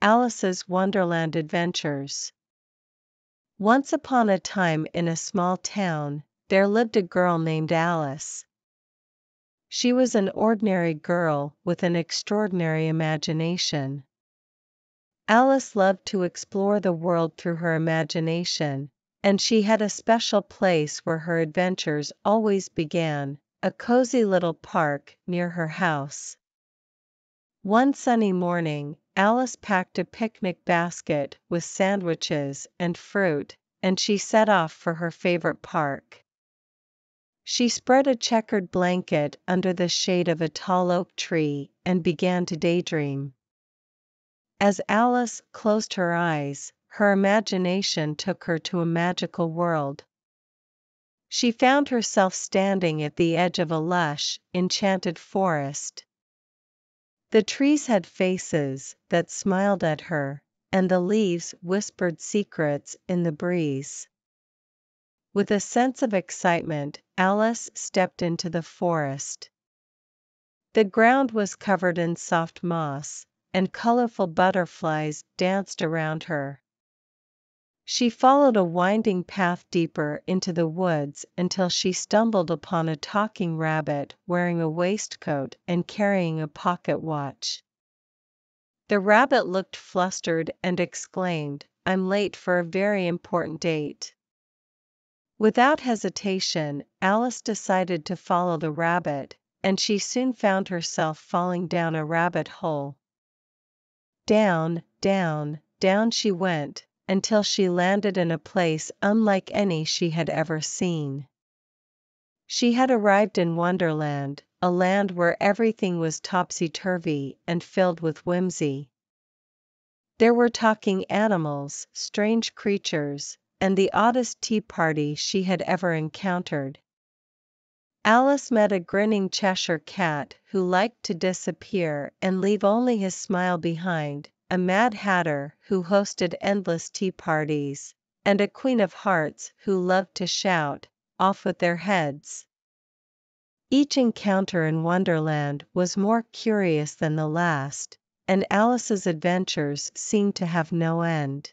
Alice's Wonderland Adventures. Once upon a time in a small town, there lived a girl named Alice. She was an ordinary girl with an extraordinary imagination. Alice loved to explore the world through her imagination, and she had a special place where her adventures always began, a cozy little park near her house. One sunny morning, Alice packed a picnic basket with sandwiches and fruit, and she set off for her favorite park. She spread a checkered blanket under the shade of a tall oak tree and began to daydream. As Alice closed her eyes, her imagination took her to a magical world. She found herself standing at the edge of a lush, enchanted forest. The trees had faces that smiled at her, and the leaves whispered secrets in the breeze. With a sense of excitement, Alice stepped into the forest. The ground was covered in soft moss, and colorful butterflies danced around her. She followed a winding path deeper into the woods until she stumbled upon a talking rabbit wearing a waistcoat and carrying a pocket watch. The rabbit looked flustered and exclaimed, "I'm late for a very important date." Without hesitation, Alice decided to follow the rabbit, and she soon found herself falling down a rabbit hole. Down, down, down she went, until she landed in a place unlike any she had ever seen. She had arrived in Wonderland, a land where everything was topsy-turvy and filled with whimsy. There were talking animals, strange creatures, and the oddest tea party she had ever encountered. Alice met a grinning Cheshire cat who liked to disappear and leave only his smile behind, a Mad Hatter who hosted endless tea parties, and a Queen of Hearts who loved to shout, "Off with their heads!" Each encounter in Wonderland was more curious than the last, and Alice's adventures seemed to have no end.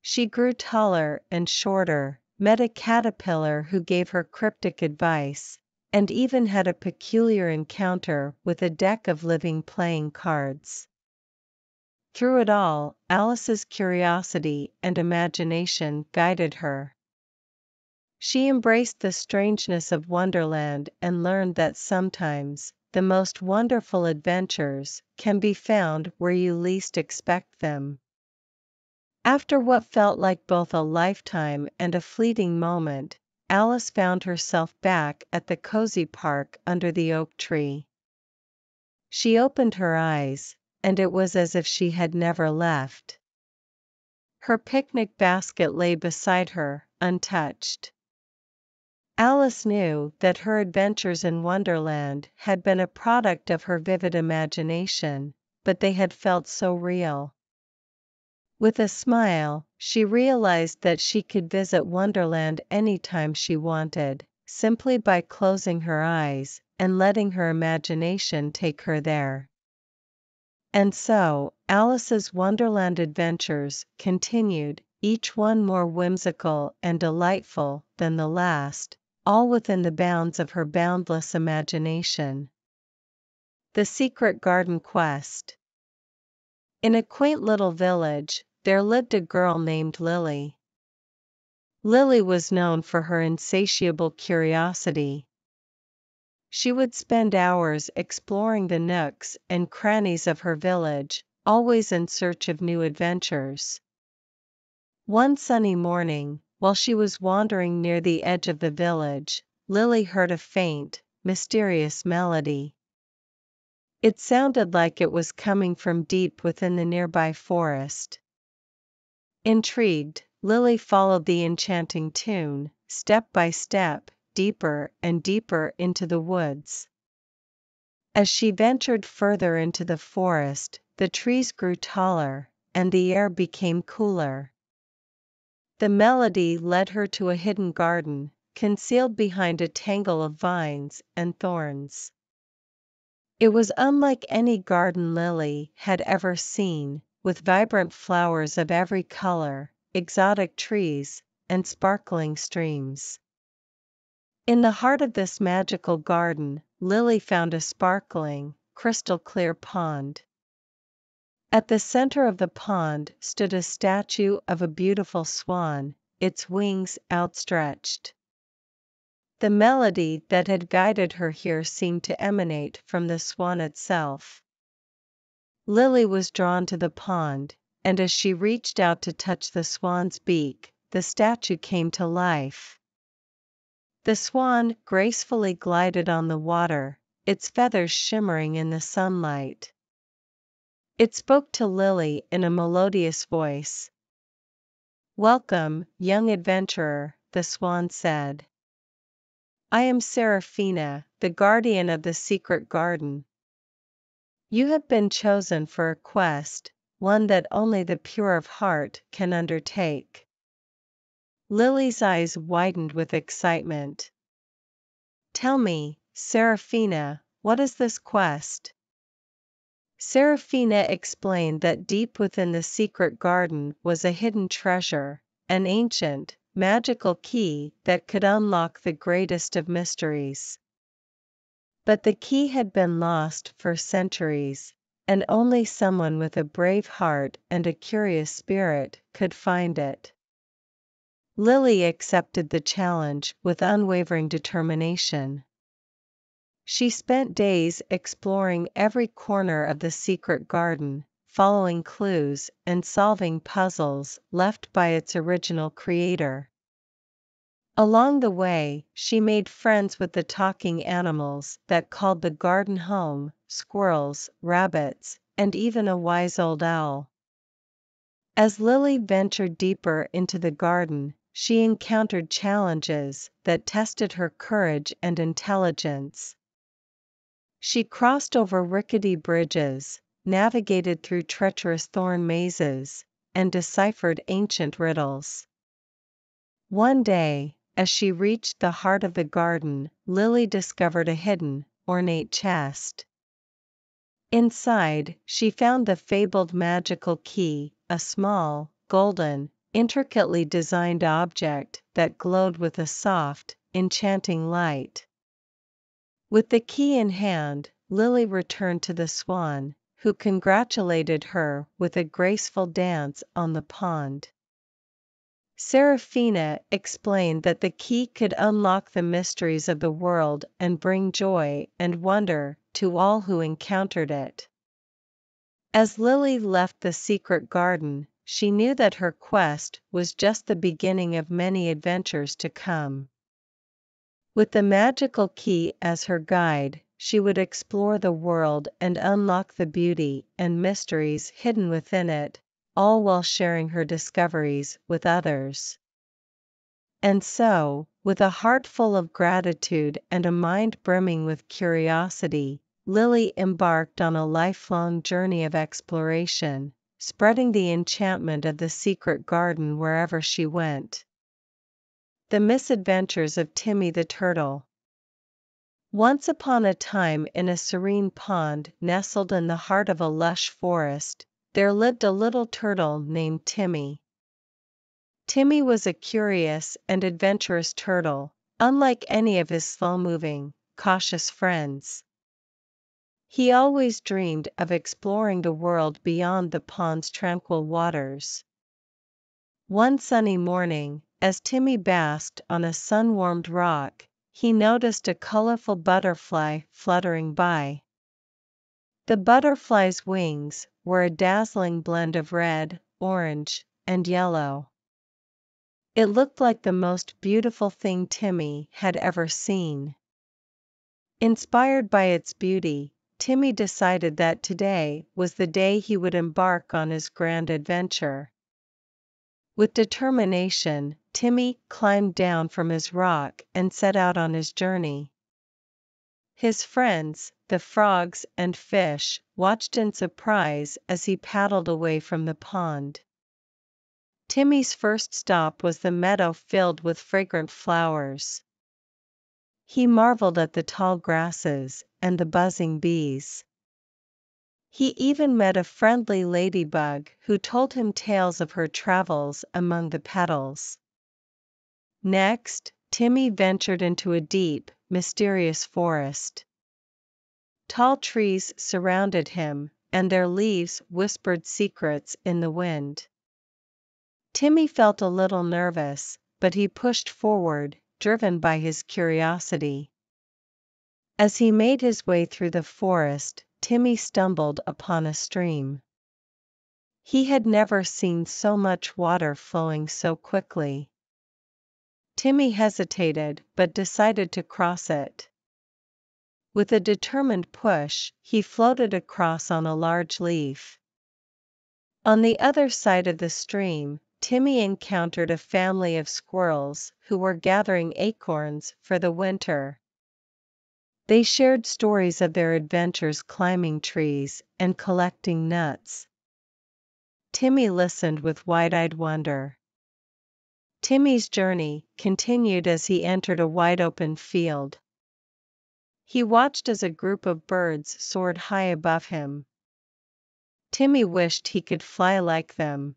She grew taller and shorter, met a caterpillar who gave her cryptic advice, and even had a peculiar encounter with a deck of living playing cards. Through it all, Alice's curiosity and imagination guided her. She embraced the strangeness of Wonderland and learned that sometimes, the most wonderful adventures can be found where you least expect them. After what felt like both a lifetime and a fleeting moment, Alice found herself back at the cozy park under the oak tree. She opened her eyes, and it was as if she had never left. Her picnic basket lay beside her, untouched. Alice knew that her adventures in Wonderland had been a product of her vivid imagination, but they had felt so real. With a smile, she realized that she could visit Wonderland anytime she wanted, simply by closing her eyes and letting her imagination take her there. And so, Alice's Wonderland adventures continued, each one more whimsical and delightful than the last, all within the bounds of her boundless imagination. The Secret Garden Quest. In a quaint little village, there lived a girl named Lily. Lily was known for her insatiable curiosity. She would spend hours exploring the nooks and crannies of her village, always in search of new adventures. One sunny morning, while she was wandering near the edge of the village, Lily heard a faint, mysterious melody. It sounded like it was coming from deep within the nearby forest. Intrigued, Lily followed the enchanting tune, step by step, deeper and deeper into the woods. As she ventured further into the forest, the trees grew taller, and the air became cooler. The melody led her to a hidden garden, concealed behind a tangle of vines and thorns. It was unlike any garden Lily had ever seen, with vibrant flowers of every color, exotic trees, and sparkling streams. In the heart of this magical garden, Lily found a sparkling, crystal clear pond. At the center of the pond stood a statue of a beautiful swan, its wings outstretched. The melody that had guided her here seemed to emanate from the swan itself. Lily was drawn to the pond, and as she reached out to touch the swan's beak, the statue came to life. The swan gracefully glided on the water, its feathers shimmering in the sunlight. It spoke to Lily in a melodious voice. "Welcome, young adventurer," the swan said. "I am Seraphina, the guardian of the secret garden. You have been chosen for a quest, one that only the pure of heart can undertake." Lily's eyes widened with excitement. "Tell me, Seraphina, what is this quest?" Seraphina explained that deep within the secret garden was a hidden treasure, an ancient, magical key that could unlock the greatest of mysteries. But the key had been lost for centuries, and only someone with a brave heart and a curious spirit could find it. Lily accepted the challenge with unwavering determination. She spent days exploring every corner of the secret garden, following clues and solving puzzles left by its original creator. Along the way, she made friends with the talking animals that called the garden home, squirrels, rabbits, and even a wise old owl. As Lily ventured deeper into the garden, she encountered challenges that tested her courage and intelligence. She crossed over rickety bridges, navigated through treacherous thorn mazes, and deciphered ancient riddles. One day, as she reached the heart of the garden, Lily discovered a hidden, ornate chest. Inside, she found the fabled magical key, a small, golden, intricately designed object that glowed with a soft, enchanting light. With the key in hand, Lily returned to the swan, who congratulated her with a graceful dance on the pond. Seraphina explained that the key could unlock the mysteries of the world and bring joy and wonder to all who encountered it. As Lily left the secret garden, she knew that her quest was just the beginning of many adventures to come. With the magical key as her guide, she would explore the world and unlock the beauty and mysteries hidden within it, all while sharing her discoveries with others. And so, with a heart full of gratitude and a mind brimming with curiosity, Lily embarked on a lifelong journey of exploration, spreading the enchantment of the secret garden wherever she went. The Misadventures of Timmy the Turtle. Once upon a time, in a serene pond nestled in the heart of a lush forest, there lived a little turtle named Timmy. Timmy was a curious and adventurous turtle, unlike any of his slow-moving, cautious friends. He always dreamed of exploring the world beyond the pond's tranquil waters. One sunny morning, as Timmy basked on a sun-warmed rock, he noticed a colorful butterfly fluttering by. The butterfly's wings were a dazzling blend of red, orange, and yellow. It looked like the most beautiful thing Timmy had ever seen. Inspired by its beauty, Timmy decided that today was the day he would embark on his grand adventure. With determination, Timmy climbed down from his rock and set out on his journey. His friends, the frogs and fish, watched in surprise as he paddled away from the pond. Timmy's first stop was the meadow filled with fragrant flowers. He marveled at the tall grasses and the buzzing bees. He even met a friendly ladybug who told him tales of her travels among the petals. Next, Timmy ventured into a deep, mysterious forest. Tall trees surrounded him, and their leaves whispered secrets in the wind. Timmy felt a little nervous, but he pushed forward, driven by his curiosity. As he made his way through the forest, Timmy stumbled upon a stream. He had never seen so much water flowing so quickly. Timmy hesitated but decided to cross it. With a determined push, he floated across on a large leaf. On the other side of the stream, Timmy encountered a family of squirrels who were gathering acorns for the winter. They shared stories of their adventures climbing trees and collecting nuts. Timmy listened with wide-eyed wonder. Timmy's journey continued as he entered a wide-open field. He watched as a group of birds soared high above him. Timmy wished he could fly like them.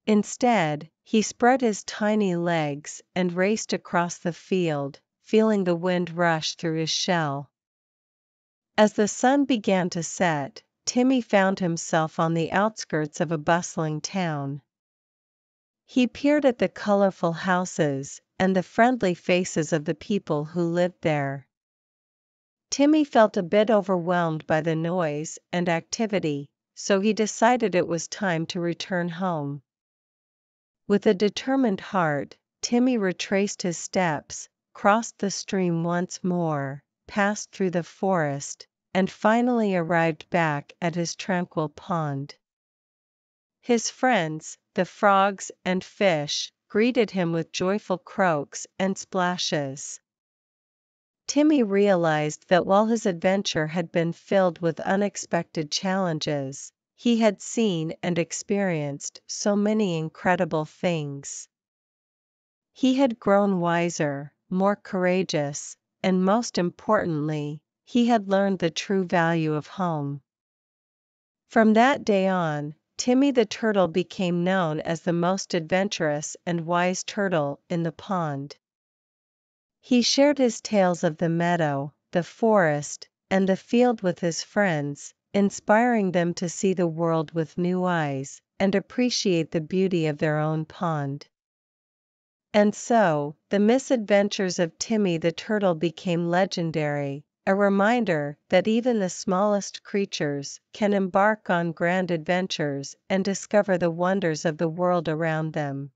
Instead, he spread his tiny legs and raced across the field, feeling the wind rush through his shell. As the sun began to set, Timmy found himself on the outskirts of a bustling town. He peered at the colorful houses and the friendly faces of the people who lived there. Timmy felt a bit overwhelmed by the noise and activity, so he decided it was time to return home. With a determined heart, Timmy retraced his steps, crossed the stream once more, passed through the forest, and finally arrived back at his tranquil pond. His friends, the frogs and fish, greeted him with joyful croaks and splashes. Timmy realized that while his adventure had been filled with unexpected challenges, he had seen and experienced so many incredible things. He had grown wiser, more courageous, and most importantly, he had learned the true value of home. From that day on, Timmy the turtle became known as the most adventurous and wise turtle in the pond. He shared his tales of the meadow, the forest, and the field with his friends, inspiring them to see the world with new eyes and appreciate the beauty of their own pond. And so, the misadventures of Timmy the turtle became legendary, a reminder that even the smallest creatures can embark on grand adventures and discover the wonders of the world around them.